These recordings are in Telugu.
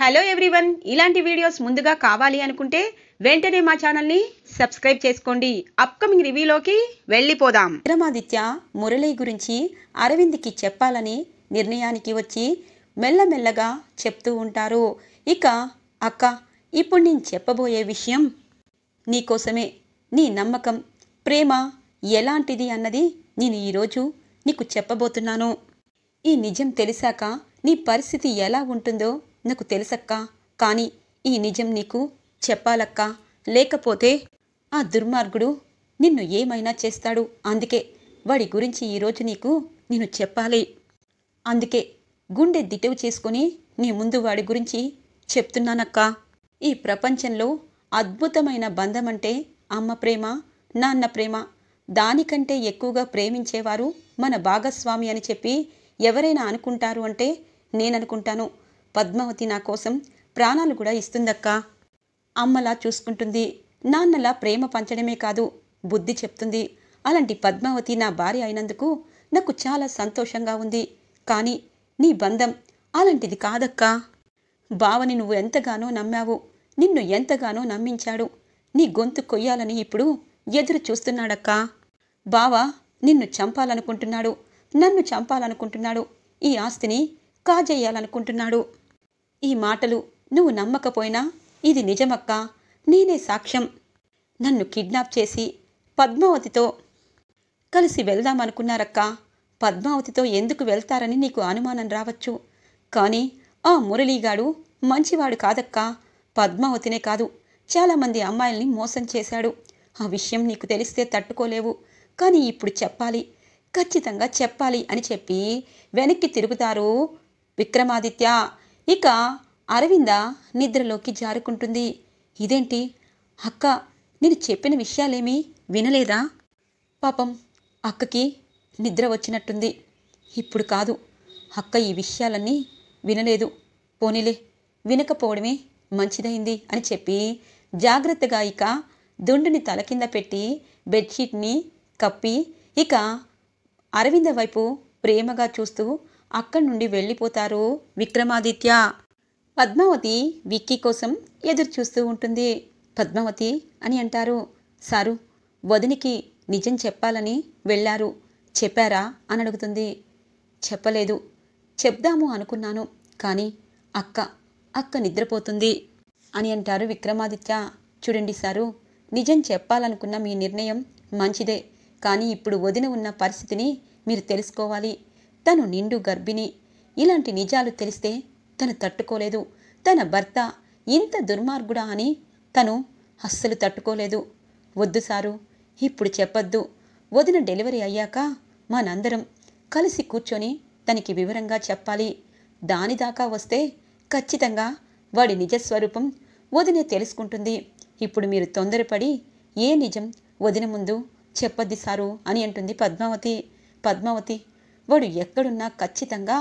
హలో ఎవ్రీవన్, ఇలాంటి వీడియోస్ ముందుగా కావాలి అనుకుంటే వెంటనే మా ఛానల్ని సబ్స్క్రైబ్ చేసుకోండి. అప్కమింగ్ రివ్యూలోకి వెళ్ళిపోదాం. విక్రమాదిత్య మురళి గురించి అరవింద్కి చెప్పాలని నిర్ణయానికి వచ్చి మెల్లమెల్లగా చెప్తూ ఉంటారు. ఇక అక్క, ఇప్పుడు నేను చెప్పబోయే విషయం నీకోసమే. నీ నమ్మకం, ప్రేమ ఎలాంటిది అన్నది నేను ఈరోజు నీకు చెప్పబోతున్నాను. ఈ నిజం తెలిసాక నీ పరిస్థితి ఎలా ఉంటుందో నాకు తెలుసక్కా. కానీ ఈ నిజం నీకు చెప్పాలక్కా, లేకపోతే ఆ దుర్మార్గుడు నిన్ను ఏమైనా చేస్తాడు. అందుకే వాడి గురించి ఈరోజు నీకు నేను చెప్పాలి. అందుకే గుండె దిటవు చేసుకొని నీ ముందు వాడి గురించి చెప్తున్నానక్కా. ఈ ప్రపంచంలో అద్భుతమైన బంధం అంటే అమ్మ ప్రేమ, నాన్న ప్రేమ. దానికంటే ఎక్కువగా ప్రేమించేవారు మన భాగస్వామి అని చెప్పి ఎవరైనా అనుకుంటారు అంటే నేననుకుంటాను. పద్మావతి నా కోసం ప్రాణాలు కూడా ఇస్తుందక్కా. అమ్మలా చూసుకుంటుంది, నాన్నలా ప్రేమ పంచడమే కాదు బుద్ధి చెప్తుంది. అలాంటి పద్మావతి నా భార్య అయినందుకు నాకు చాలా సంతోషంగా ఉంది. కానీ నీ బంధం అలాంటిది కాదక్కా. బావని నువ్వు ఎంతగానో నమ్మావు, నిన్ను ఎంతగానో నమ్మించాడు. నీ గొంతు కొయ్యాలని ఇప్పుడు ఎదురు చూస్తున్నాడక్కా. బావ నిన్ను చంపాలనుకుంటున్నాడు, నన్ను చంపాలనుకుంటున్నాడు, ఈ ఆస్తిని కాజేయాలనుకుంటున్నాడు. ఈ మాటలు నువ్వు నమ్మకపోయినా ఇది నిజమక్కా, నేనే సాక్ష్యం. నన్ను కిడ్నాప్ చేసి పద్మావతితో కలిసి వెళ్దామనుకున్నారక్కా. పద్మావతితో ఎందుకు వెళ్తారని నీకు అనుమానం రావచ్చు. కానీ ఆ మురళీగాడు మంచివాడు కాదక్కా. పద్మావతినే కాదు, చాలామంది అమ్మాయిల్ని మోసం చేశాడు. ఆ విషయం నీకు తెలిస్తే తట్టుకోలేవు. కానీ ఇప్పుడు చెప్పాలి, ఖచ్చితంగా చెప్పాలి అని చెప్పి వెనక్కి తిరుగుతారు విక్రమాదిత్య. ఇక అరవింద నిద్రలోకి జారుకుంటుంది. ఇదేంటి అక్క, నేను చెప్పిన విషయాలేమీ వినలేదా? పాపం అక్కకి నిద్ర వచ్చినట్టుంది. ఇప్పుడు కాదు, అక్క ఈ విషయాలన్నీ వినలేదు. పోనీలే, వినకపోవడమే మంచిదైంది అని చెప్పి జాగ్రత్తగా ఇక దుండుని తల కింద పెట్టి బెడ్షీట్ని కప్పి ఇక అరవింద వైపు ప్రేమగా చూస్తూ అక్కడి నుండి వెళ్ళిపోతారు విక్రమాదిత్య. పద్మావతి విక్కీ కోసం ఎదురు చూస్తూ ఉంటుంది. పద్మావతి అని అంటారు. సారు, వదినికి నిజం చెప్పాలని వెళ్ళారు, చెప్పారా అని అడుగుతుంది. చెప్పలేదు, చెప్దాము అనుకున్నాను, కానీ అక్క నిద్రపోతుంది అని అంటారు విక్రమాదిత్య. చూడండి సారు, నిజం చెప్పాలనుకున్న మీ నిర్ణయం మంచిదే, కానీ ఇప్పుడు వదిన ఉన్న పరిస్థితిని మీరు తెలుసుకోవాలి. తను నిండు గర్భిణి. ఇలాంటి నిజాలు తెలిస్తే తను తట్టుకోలేదు. తన భర్త ఇంత దుర్మార్గుడా అని తను అస్సలు తట్టుకోలేదు. వద్దు సారు, ఇప్పుడు చెప్పొద్దు. వదిన డెలివరీ అయ్యాక మనందరం కలిసి కూర్చొని తనకి వివరంగా చెప్పాలి. దానిదాకా వస్తే ఖచ్చితంగా వాడి నిజస్వరూపం వదినే తెలుసుకుంటుంది. ఇప్పుడు మీరు తొందరపడి ఏ నిజం వదిన ముందు చెప్పొద్ది సారు అని అంటుంది పద్మావతి. పద్మావతి, వాడు ఎక్కడున్నా ఖచ్చితంగా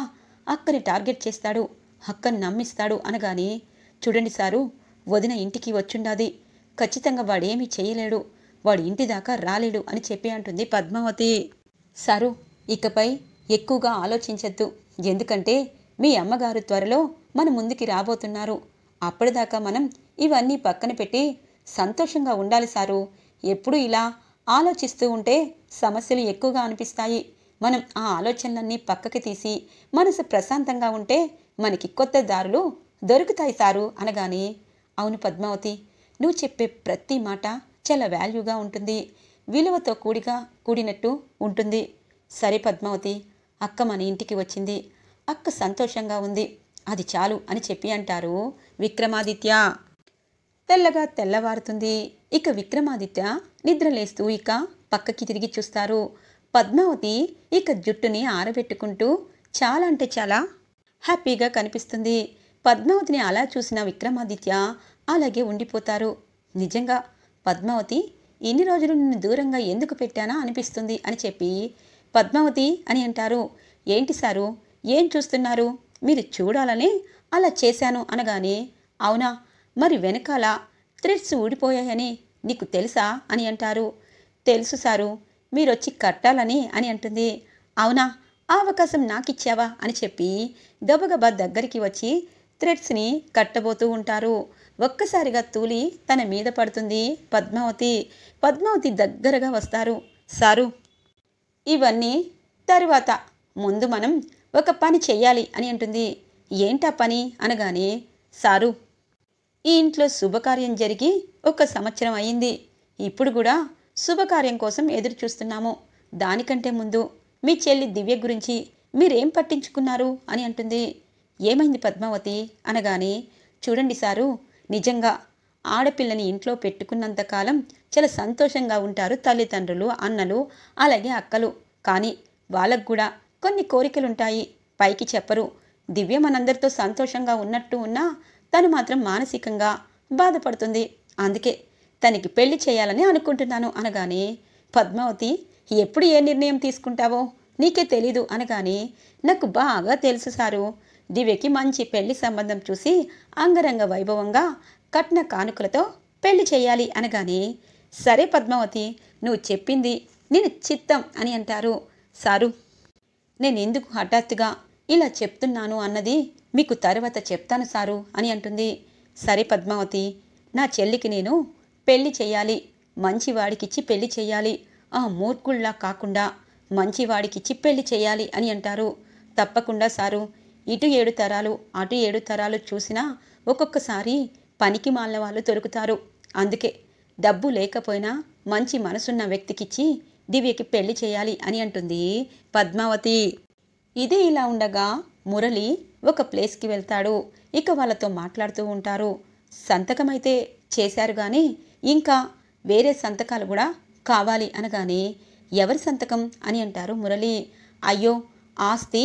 అక్కని టార్గెట్ చేస్తాడు, అక్కని నమ్మిస్తాడు అనగానే, చూడండి సారు, వదిన ఇంటికి వచ్చుండాది, ఖచ్చితంగా వాడేమీ చేయలేడు, వాడు ఇంటి దాకా రాలేడు అని చెప్పి అంటుంది పద్మావతి. సారు, ఇకపై ఎక్కువగా ఆలోచించద్దు. ఎందుకంటే మీ అమ్మగారు త్వరలో మన ముందుకి రాబోతున్నారు. అప్పటిదాకా మనం ఇవన్నీ పక్కన పెట్టి సంతోషంగా ఉండాలి సారు. ఎప్పుడు ఇలా ఆలోచిస్తూ ఉంటే సమస్యలు ఎక్కువగా అనిపిస్తాయి. మనం ఆ ఆలోచనలన్నీ పక్కకి తీసి మనసు ప్రశాంతంగా ఉంటే మనకి కొత్త దారులు దొరుకుతాయి సారు అనగానే, అవును పద్మావతి, నువ్వు చెప్పే ప్రతి మాట చాలా వాల్యూగా ఉంటుంది, విలువతో కూడినట్టు ఉంటుంది. సరే పద్మావతి, అక్క మన ఇంటికి వచ్చింది, అక్క సంతోషంగా ఉంది, అది చాలు అని చెప్పి అంటారు విక్రమాదిత్య. తెల్లగా తెల్లవారుతుంది. ఇక విక్రమాదిత్య నిద్రలేస్తూ ఇక పక్కకి తిరిగి చూస్తారు. పద్మావతి ఇక జుట్టుని ఆరబెట్టుకుంటూ చాలా అంటే చాలా హ్యాపీగా కనిపిస్తుంది. పద్మావతిని అలా చూసిన విక్రమాదిత్య అలాగే ఉండిపోతారు. నిజంగా పద్మావతి, ఇన్ని రోజులు నిన్ను దూరంగా ఎందుకు పెట్టానా అనిపిస్తుంది అని చెప్పి పద్మావతి అని అంటారు. ఏంటి సారు, ఏం చూస్తున్నారు? మీరు చూడాలని అలా చేశాను అనగానే, అవునా, మరి వెనకాల థ్రెడ్స్ ఊడిపోయాయని నీకు తెలుసా అని అంటారు. తెలుసు సారు, మీరొచ్చి కట్టాలని అని అంటుంది. అవునా, ఆ అవకాశం నాకిచ్చావా అని చెప్పి గబగబా దగ్గరికి వచ్చి థ్రెడ్స్ని కట్టబోతూ ఉంటారు. ఒక్కసారిగా తూలి తన మీద పడుతుంది పద్మావతి. పద్మావతి దగ్గరగా వస్తారు. సారు, ఇవన్నీ తరువాత, ముందు మనం ఒక పని చెయ్యాలి అని అంటుంది. ఏంటా పని అనగానే, సారు, ఈ ఇంట్లో శుభకార్యం జరిగి 1 సంవత్సరం అయింది. ఇప్పుడు కూడా శుభకార్యం కోసం ఎదురు చూస్తున్నాము. దానికంటే ముందు మీ చెల్లి దివ్య గురించి మీరేం పట్టించుకున్నారు అని అంటుంది. ఏమైంది పద్మావతి అనగానే, చూడండి సారు, నిజంగా ఆడపిల్లని ఇంట్లో పెట్టుకున్నంతకాలం చాలా సంతోషంగా ఉంటారు తల్లిదండ్రులు, అన్నలు, అలాగే అక్కలు. కానీ వాళ్ళకు కూడా కొన్ని కోరికలుంటాయి, పైకి చెప్పరు. దివ్య మనందరితో సంతోషంగా ఉన్నట్టు ఉన్నా తను మాత్రం మానసికంగా బాధపడుతుంది. అందుకే తనకి పెళ్లి చేయాలని అనుకుంటున్నాను అనగానే, పద్మావతి, ఎప్పుడు ఏ నిర్ణయం తీసుకుంటావో నీకే తెలీదు అనగానే, నాకు బాగా తెలుసు సారు. దివ్యకి మంచి పెళ్లి సంబంధం చూసి అంగరంగ వైభవంగా కట్న కానుకలతో పెళ్లి చేయాలి అనగానే, సరే పద్మావతి, నువ్వు చెప్పింది నేను చిత్తం అని అంటారు. సారు, నేనెందుకు హఠాత్తుగా ఇలా చెప్తున్నాను అన్నది మీకు తర్వాత చెప్తాను సారు అని అంటుంది. సరే పద్మావతి, నా చెల్లికి నేను పెళ్లి చేయాలి, మంచివాడికిచ్చి పెళ్లి చేయాలి, ఆ మూర్ఖుల్లా కాకుండా మంచివాడికిచ్చి పెళ్లి చేయాలి అని అంటారు. తప్పకుండా సారు, ఇటు 7 తరాలు అటు 7 తరాలు చూసినా ఒక్కొక్కసారి పనికి మాలిన వాళ్ళు దొరుకుతారు. అందుకే డబ్బు లేకపోయినా మంచి మనసున్న వ్యక్తికిచ్చి దివ్యకి పెళ్లి చేయాలి అని అంటుంది పద్మావతి. ఇదే ఇలా ఉండగా మురళి ఒక ప్లేస్కి వెళ్తాడు. ఇక వాళ్ళతో మాట్లాడుతూ ఉంటారు. సంతకమైతే చేశారు కానీ ఇంకా వేరే సంతకాలు కూడా కావాలి అనగానే, ఎవరి సంతకం అని అంటారు మురళి. అయ్యో, ఆస్తి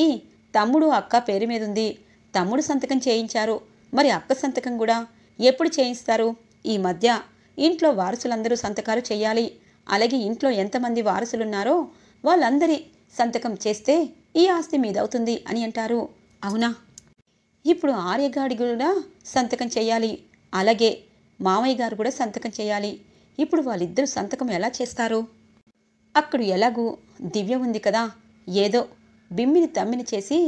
తమ్ముడు అక్క పేరు మీద ఉంది. తమ్ముడు సంతకం చేయించారు, మరి అక్క సంతకం కూడా ఎప్పుడు చేయిస్తారు? ఈ మధ్య ఇంట్లో వారసులందరూ సంతకాలు చేయాలి. అలాగే ఇంట్లో ఎంతమంది వారసులున్నారో వాళ్ళందరి సంతకం చేస్తే ఈ ఆస్తి మీదవుతుంది అని అంటారు. అవునా, ఇప్పుడు ఆర్యగాడి కూడా సంతకం చేయాలి, అలాగే మామయ్య గారు కూడా సంతకం చేయాలి. ఇప్పుడు వాళ్ళిద్దరూ సంతకం ఎలా చేస్తారు? అక్కడ ఎలాగూ దివ్య ఉంది కదా, ఏదో బిమ్మిని తమ్మిని చేసి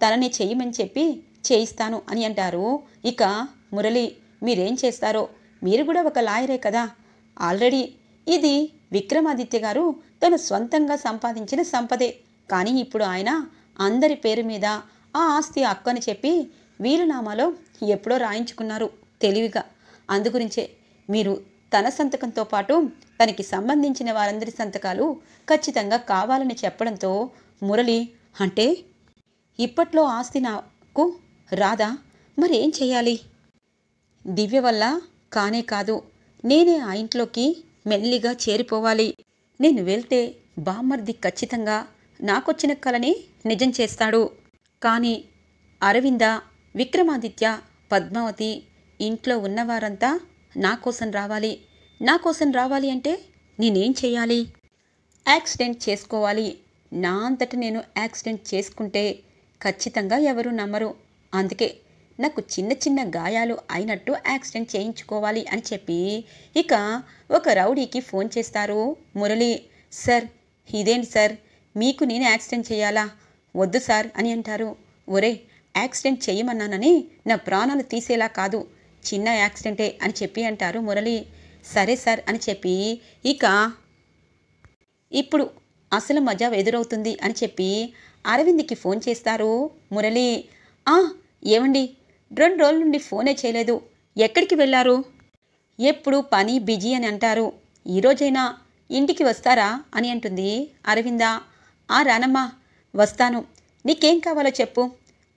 తనని చెయ్యమని చెప్పి చేయిస్తాను అని అంటారు. ఇక మురళి, మీరేం చేస్తారో, మీరు కూడా ఒక లాయరే కదా, ఆల్రెడీ ఇది విక్రమాదిత్య గారు తను స్వంతంగా సంపాదించిన సంపదే. కానీ ఇప్పుడు ఆయన అందరి పేరు మీద ఆ ఆస్తి హక్కు అని చెప్పి వీలునామాలో ఎప్పుడో రాయించుకున్నారు తెలివిగా. అందుగురించే మీరు తన సంతకంతో పాటు తనకి సంబంధించిన వారందరి సంతకాలు ఖచ్చితంగా కావాలని చెప్పడంతో మురళి, అంటే ఇప్పట్లో ఆస్తి నాకు రాదా, మరేం చేయాలి? దివ్య వల్ల కానే కాదు, నేనే ఆ ఇంట్లోకి మెల్లిగా చేరిపోవాలి. నేను వెళ్తే బామ్మర్ది ఖచ్చితంగా నాకొచ్చిన కలని నిజం చేస్తాడు. కానీ అరవింద, విక్రమాదిత్య, పద్మావతి ఇంట్లో ఉన్నవారంతా నా కోసం రావాలి. నా కోసం రావాలి అంటే నేనేం చేయాలి? యాక్సిడెంట్ చేసుకోవాలి. నా అంతట నేను యాక్సిడెంట్ చేసుకుంటే ఖచ్చితంగా ఎవరు నమ్మరు. అందుకే నాకు చిన్న చిన్న గాయాలు అయినట్టు యాక్సిడెంట్ చేయించుకోవాలి అని చెప్పి ఇక ఒక రౌడీకి ఫోన్ చేస్తారు మురళి. సార్, ఇదేంటి సార్, మీకు నేను యాక్సిడెంట్ చేయాలా? వద్దు సార్ అని అంటారు. ఒరే, యాక్సిడెంట్ చేయమన్నానని నా ప్రాణాలు తీసేలా కాదు, చిన్న యాక్సిడెంటే అని చెప్పి అంటారు మురళి. సరే సార్ అని చెప్పి ఇక ఇప్పుడు అసలు మజా ఎదురవుతుంది అని చెప్పి అరవింద్కి ఫోన్ చేస్తారు మురళి. ఏమండి, 2 రోజుల నుండి ఫోనే చేయలేదు, ఎక్కడికి వెళ్ళారు? ఎప్పుడు పని బిజీ అని అంటారు, ఈరోజైనా ఇంటికి వస్తారా అని అంటుంది అరవింద. రానమ్మా, వస్తాను, నీకేం కావాలో చెప్పు,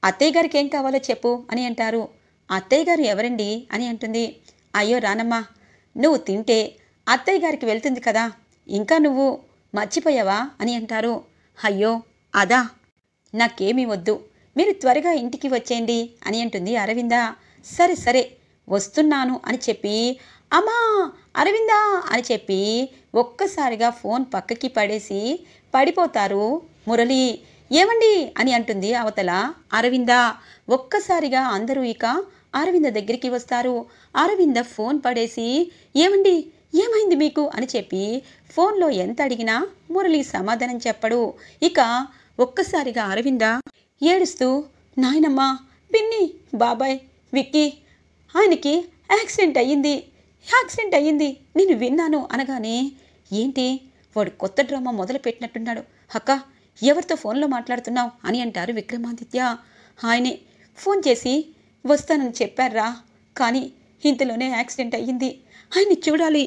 అత్తయ్య గారికి ఏం కావాలో చెప్పు అని అంటారు. అత్తయ్య గారు ఎవరండి అని అంటుంది. అయ్యో రానమ్మా, నువ్వు తింటే అత్తయ్య గారికి వెళ్తుంది కదా, ఇంకా నువ్వు మర్చిపోయావా అని అంటారు. అయ్యో అదా, నాకేమీ వద్దు, మీరు త్వరగా ఇంటికి వచ్చేయండి అని అంటుంది అరవింద. సరే సరే వస్తున్నాను అని చెప్పి, అమ్మా అరవిందా అని చెప్పి ఒక్కసారిగా ఫోన్ పక్కకి పడేసి పడిపోతారు మురళి. ఏమండి అని అంటుంది అవతల అరవింద. ఒక్కసారిగా అందరూ ఇక అరవింద దగ్గరికి వస్తారు. అరవింద ఫోన్ పడేసి, ఏమండి ఏమైంది మీకు అని చెప్పి ఫోన్లో ఎంత అడిగినా మురళి సమాధానం చెప్పడు. ఇక ఒక్కసారిగా అరవింద ఏడుస్తూ, నాయనమ్మా, పిన్ని, బాబాయ్ విక్కీ, ఆయనకి యాక్సిడెంట్ అయ్యింది నేను విన్నాను అనగానే, ఏంటి వాడు కొత్త డ్రామా మొదలు పెట్టినట్టున్నాడు. అక్క, ఎవరితో ఫోన్లో మాట్లాడుతున్నావు అని అంటారు విక్రమాదిత్య. ఆయనే ఫోన్ చేసి వస్తానని చెప్పారా, కానీ ఇంతలోనే యాక్సిడెంట్ అయ్యింది, ఆయన్ని చూడాలి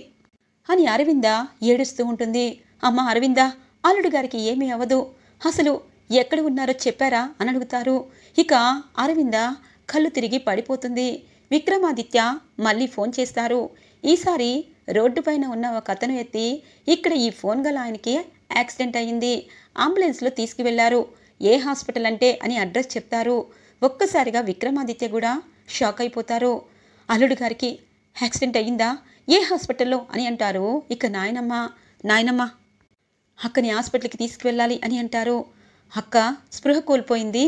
అని అరవింద ఏడుస్తూ ఉంటుంది. అమ్మ అరవింద, అల్లుడు గారికి ఏమీ అవ్వదు, అసలు ఎక్కడ ఉన్నారో చెప్పారా అని అడుగుతారు. ఇక అరవింద కళ్ళు తిరిగి పడిపోతుంది. విక్రమాదిత్య మళ్ళీ ఫోన్ చేస్తారు. ఈసారి రోడ్డు పైన ఉన్న ఒక అతను ఎత్తి, ఇక్కడ ఈ ఫోన్ గల ఆయనకి యాక్సిడెంట్ అయ్యింది, అంబులెన్స్లో తీసుకువెళ్లారు, ఏ హాస్పిటల్ అంటే అని అడ్రస్ చెప్తారు. ఒక్కసారిగా విక్రమాదిత్య కూడా షాక్ అయిపోతారు. అల్లుడు గారికి యాక్సిడెంట్ అయ్యిందా, ఏ హాస్పిటల్లో అని అంటారు. ఇక నాయనమ్మ అక్కని హాస్పిటల్కి తీసుకువెళ్ళాలి అని అంటారు. అక్క స్పృహ కోల్పోయింది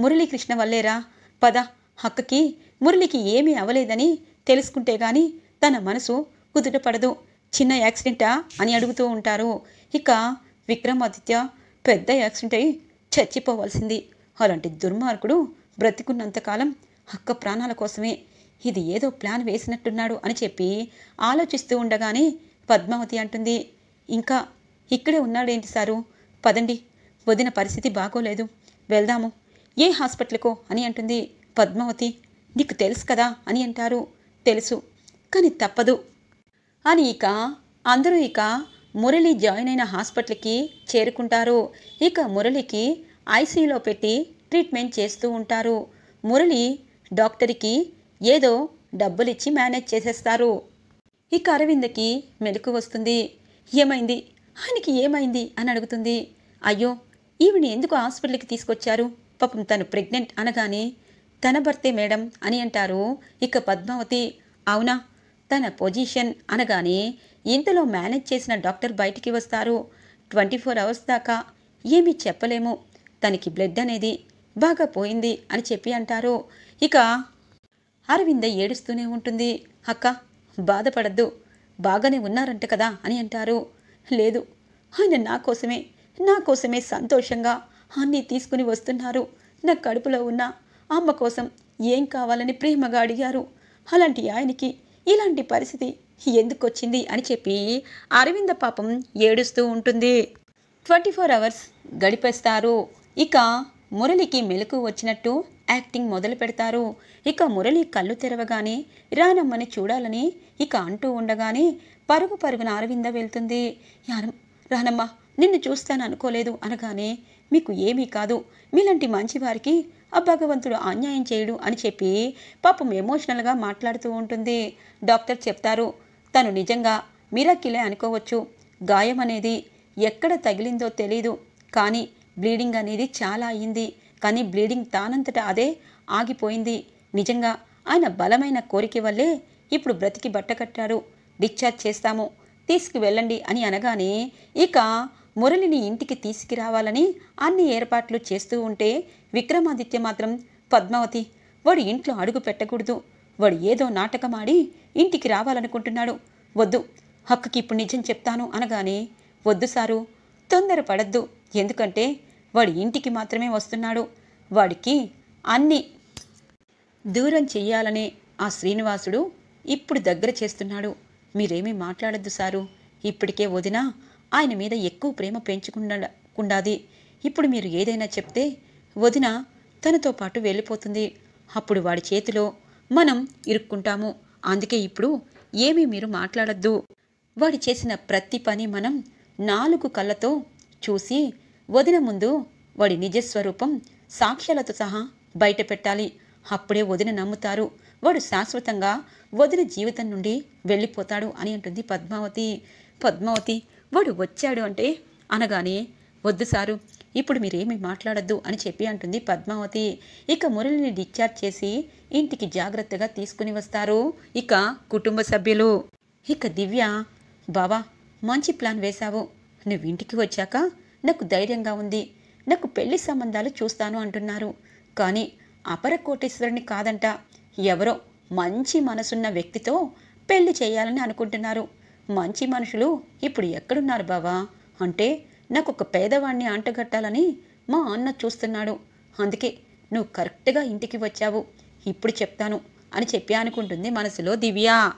మురళీకృష్ణ వల్లేరా, పద, అక్కకి మురళికి ఏమీ అవలేదని తెలుసుకుంటే గాని తన మనసు కుదుటపడదు, చిన్న యాక్సిడెంటా అని అడుగుతూ ఉంటారు. ఇక విక్రమాదిత్య, పెద్ద యాక్సిడెంట్ అయి చచ్చిపోవాల్సింది, అలాంటి దుర్మార్గుడు బ్రతికున్నంతకాలం అక్క ప్రాణాల కోసమే, ఇది ఏదో ప్లాన్ వేసినట్టున్నాడు అని చెప్పి ఆలోచిస్తూ ఉండగానే పద్మావతి అంటుంది, ఇంకా ఇక్కడే ఉన్నాడేంటి సారు, పదండి, వదిన పరిస్థితి బాగోలేదు, వెళ్దాము, ఏ హాస్పిటల్కో అని అంటుంది. పద్మావతి, నీకు తెలుసు కదా అని అంటారు. తెలుసు, కానీ తప్పదు అని అందరూ మురళి జాయిన్ అయిన హాస్పిటల్కి చేరుకుంటారు. ఇక మురళికి ఐసీయూలో పెట్టి ట్రీట్మెంట్ చేస్తూ ఉంటారు. మురళి డాక్టర్కి ఏదో డబ్బులిచ్చి మేనేజ్ చేసేస్తారు. ఇక అరవిందకి మెలకు వస్తుంది. ఏమైంది, ఆయనకి ఏమైంది అని అడుగుతుంది. అయ్యో, ఈవిని ఎందుకు హాస్పిటల్కి తీసుకొచ్చారు, పాపం తను ప్రెగ్నెంట్ అనగానే, తన భర్తే మేడం అని అంటారు. ఇక పద్మావతి, అవునా, తన పొజిషన్ అనగానే ఇంతలో మేనేజ్ చేసిన డాక్టర్ బయటికి వస్తారు. 24 అవర్స్ దాకా ఏమీ చెప్పలేము, తనకి బ్లడ్ అనేది బాగా పోయింది అని చెప్పి అంటారు. ఇక అరవింద ఏడుస్తూనే ఉంటుంది. అక్క బాధపడద్దు, బాగానే ఉన్నారంట కదా అని అంటారు. లేదు, ఆయన నా కోసమే సంతోషంగా అన్నీ తీసుకుని వస్తున్నారు, నా కడుపులో ఉన్న అమ్మ కోసం ఏం కావాలని ప్రేమగా అడిగారు, అలాంటి ఆయనకి ఇలాంటి పరిస్థితి ఎందుకొచ్చింది అని చెప్పి అరవింద పాపం ఏడుస్తూ ఉంటుంది. 24 అవర్స్ గడిపేస్తారు. ఇక మురళికి మెలకు వచ్చినట్టు యాక్టింగ్ మొదలు పెడతారు. ఇక మురళి కళ్ళు తెరవగానే రానమ్మని చూడాలని అంటూ ఉండగానే పరుగున అరవింద వెళ్తుంది. రానమ్మ, నిన్ను చూస్తాను అనుకోలేదు అనగానే, మీకు ఏమీ కాదు, మీలాంటి మంచివారికి ఆ భగవంతుడు అన్యాయం చేయడు అని చెప్పి పాపం ఎమోషనల్గా మాట్లాడుతూ ఉంటుంది. డాక్టర్ చెప్తారు, తను నిజంగా మిరాకిలే అనుకోవచ్చు, గాయం అనేది ఎక్కడ తగిలిందో తెలీదు, కానీ బ్లీడింగ్ అనేది చాలా అయ్యింది, కానీ బ్లీడింగ్ తానంతటా అదే ఆగిపోయింది, నిజంగా ఆయన బలమైన కోరిక వల్లే ఇప్పుడు బ్రతికి బట్టకట్టారు, డిశ్చార్జ్ చేస్తాము, తీసుకువెళ్ళండి అని అనగానే ఇక మురళిని ఇంటికి తీసుకురావాలని అన్ని ఏర్పాట్లు చేస్తూ ఉంటే విక్రమాదిత్య మాత్రం, పద్మావతి, వాడు ఇంట్లో అడుగు పెట్టకూడదు, వాడు ఏదో నాటకమాడి ఇంటికి రావాలనుకుంటున్నాడు, వద్దు, అక్కకి ఇప్పుడు నిజం చెప్తాను అనగానే, వద్దు సారు, తొందరపడద్దు, ఎందుకంటే వాడి ఇంటికి మాత్రమే వస్తున్నాడు, వాడికి అన్నీ దూరం చెయ్యాలనే ఆ శ్రీనివాసుడు ఇప్పుడు దగ్గర చేస్తున్నాడు, మీరేమీ మాట్లాడద్దు సారు, ఇప్పటికే వదిన ఆయన మీద ఎక్కువ ప్రేమ పెంచుకుండాది, ఇప్పుడు మీరు ఏదైనా చెప్తే వదిన తనతో పాటు వెళ్ళిపోతుంది, అప్పుడు వాడి చేతిలో మనం ఇరుక్కుంటాము, అందుకే ఇప్పుడు ఏమీ మీరు మాట్లాడద్దు, వాడి చేసిన ప్రతి పని మనం 4 కళ్ళతో చూసి వదిన ముందు వాడి నిజస్వరూపం సాక్ష్యాలతో సహా బయట పెట్టాలి, అప్పుడే వదిన నమ్ముతారు, వాడు శాశ్వతంగా వదిన జీవితం నుండి వెళ్ళిపోతాడు అని అంటుంది పద్మావతి, వాడు వచ్చాడు అంటే అనగానే, వద్దు సారు, ఇప్పుడు మీరేమీ మాట్లాడద్దు అని చెప్పి అంటుంది పద్మావతి. ఇక మురళిని డిశ్చార్జ్ చేసి ఇంటికి జాగ్రత్తగా తీసుకుని వస్తారు ఇక కుటుంబ సభ్యులు. ఇక దివ్య, బావా మంచి ప్లాన్ వేశావు, నువ్వు ఇంటికి వచ్చాక నాకు ధైర్యంగా ఉంది, నాకు పెళ్లి సంబంధాలు చూస్తాను అంటున్నారు, కానీ అపర కోటేశ్వరుని కాదంట, ఎవరో మంచి మనసున్న వ్యక్తితో పెళ్లి చేయాలని అనుకుంటున్నారు, మంచి మనుషులు ఇప్పుడు ఎక్కడున్నారు బావా, అంటే నాకు ఒక పేదవాణ్ణి అంటగట్టాలని మా అన్న చూస్తున్నాడు, అందుకే నువ్వు కరెక్ట్గా ఇంటికి వచ్చావు, ఇప్పుడు చెప్తాను, అని చెప్పి అనుకుంటుంది మనసులో దివ్య.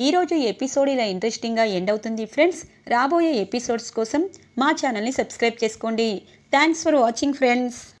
ఈరోజు ఎపిసోడ్ ఇలా ఇంట్రెస్టింగ్గా ఎండ్ అవుతుంది ఫ్రెండ్స్. రాబోయే ఎపిసోడ్స్ కోసం మా ఛానల్ని సబ్స్క్రైబ్ చేసుకోండి. Thanks for watching friends.